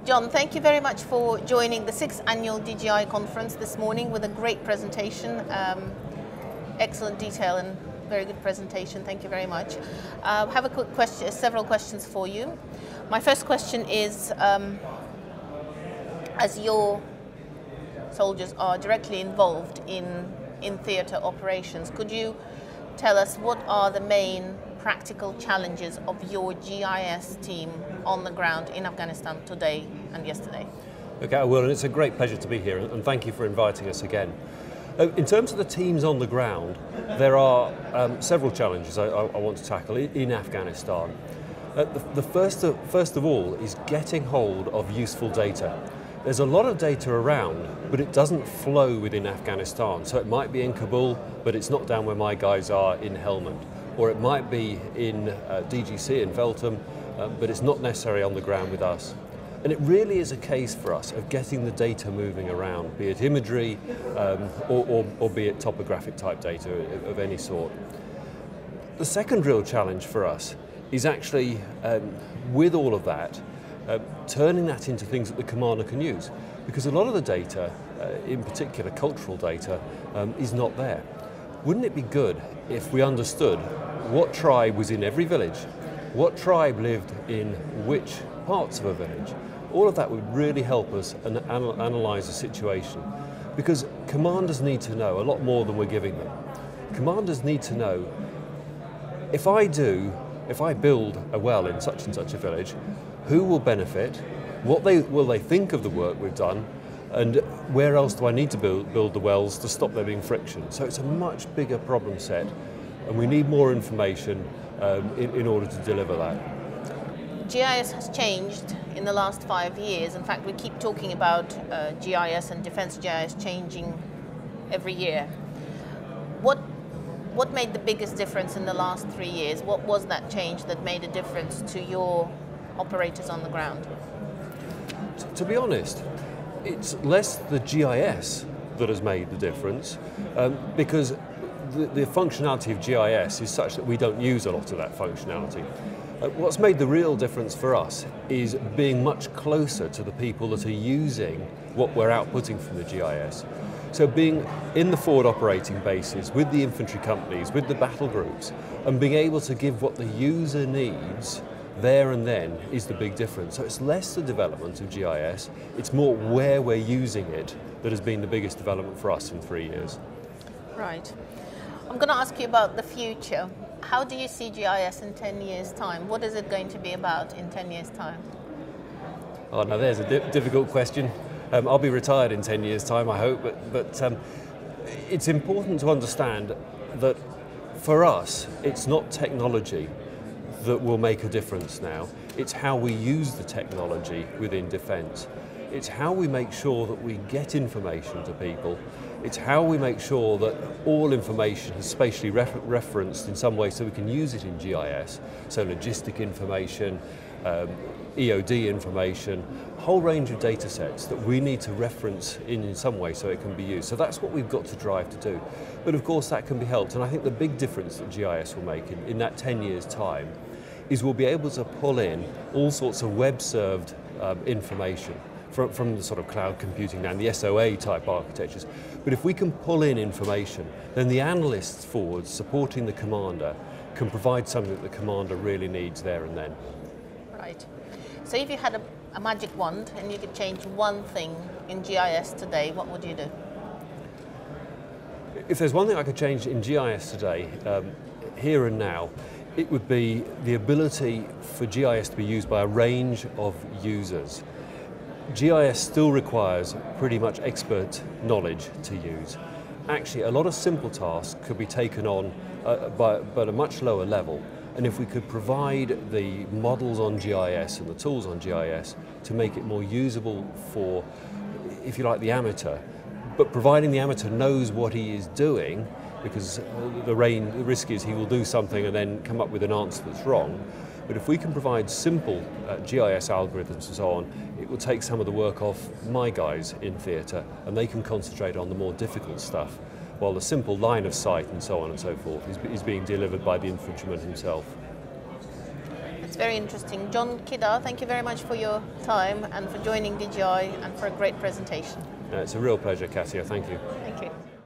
John, thank you very much for joining the 6th annual DGI conference this morning with a great presentation. Excellent detail and very good presentation. Thank you very much. I have a quick question, several questions for you. My first question is, as your soldiers are directly involved in theatre operations, could you tell us what are the main practical challenges of your GIS team on the ground in Afghanistan today and yesterday? Okay, I will, and it's a great pleasure to be here, and thank you for inviting us again. In terms of the teams on the ground, there are several challenges I want to tackle in Afghanistan. The first of all is getting hold of useful data. There's a lot of data around, but it doesn't flow within Afghanistan. So it might be in Kabul, but it's not down where my guys are in Helmand. Or it might be in DGC in Feltham, but it's not necessarily on the ground with us. And it really is a case for us of getting the data moving around, be it imagery or be it topographic type data of any sort. The second real challenge for us is actually, with all of that, turning that into things that the commander can use. Because a lot of the data, in particular cultural data, is not there. Wouldn't it be good if we understood what tribe was in every village, what tribe lived in which parts of a village? All of that would really help us analyse the situation, because commanders need to know a lot more than we're giving them. Commanders need to know, if I build a well in such and such a village, who will benefit, what will they think of the work we've done, and where else do I need to build the wells to stop there being friction? So it's a much bigger problem set, and we need more information in order to deliver that. GIS has changed in the last 5 years. In fact, we keep talking about GIS and defense GIS changing every year. What made the biggest difference in the last 3 years? What was that change that made a difference to your operators on the ground? To be honest, it's less the GIS that has made the difference, because the functionality of GIS is such that we don't use a lot of that functionality. What's made the real difference for us is being much closer to the people that are using what we're outputting from the GIS. So being in the forward operating bases, with the infantry companies, with the battle groups, and being able to give what the user needs there and then is the big difference. So it's less the development of GIS, it's more where we're using it that has been the biggest development for us in 3 years. Right. I'm going to ask you about the future. How do you see GIS in 10 years' time? What is it going to be about in 10 years' time? Oh, now there's a difficult question. I'll be retired in 10 years' time, I hope, but it's important to understand that for us, it's not technology that will make a difference now. It's how we use the technology within defence. It's how we make sure that we get information to people. It's how we make sure that all information is spatially referenced in some way so we can use it in GIS. So logistic information, EOD information, a whole range of data sets that we need to reference in some way so it can be used. So that's what we've got to drive to do. But of course that can be helped, and I think the big difference that GIS will make in that 10 years' time is we'll be able to pull in all sorts of web-served information from the sort of cloud computing and the SOA type architectures. But if we can pull in information, then the analysts forward supporting the commander can provide something that the commander really needs there and then. Right. So if you had a magic wand and you could change one thing in GIS today, what would you do? If there's one thing I could change in GIS today, here and now, it would be the ability for GIS to be used by a range of users. GIS still requires pretty much expert knowledge to use. Actually, a lot of simple tasks could be taken on but a much lower level. And if we could provide the models on GIS and the tools on GIS to make it more usable for, if you like, the amateur, but providing the amateur knows what he is doing, because the risk is he will do something and then come up with an answer that's wrong. But if we can provide simple GIS algorithms and so on, it will take some of the work off my guys in theatre, and they can concentrate on the more difficult stuff, while the simple line of sight and so on and so forth is being delivered by the infantryman himself. It's very interesting. John Kedar, thank you very much for your time and for joining DJI and for a great presentation. It's a real pleasure, Katia. Thank you. Thank you.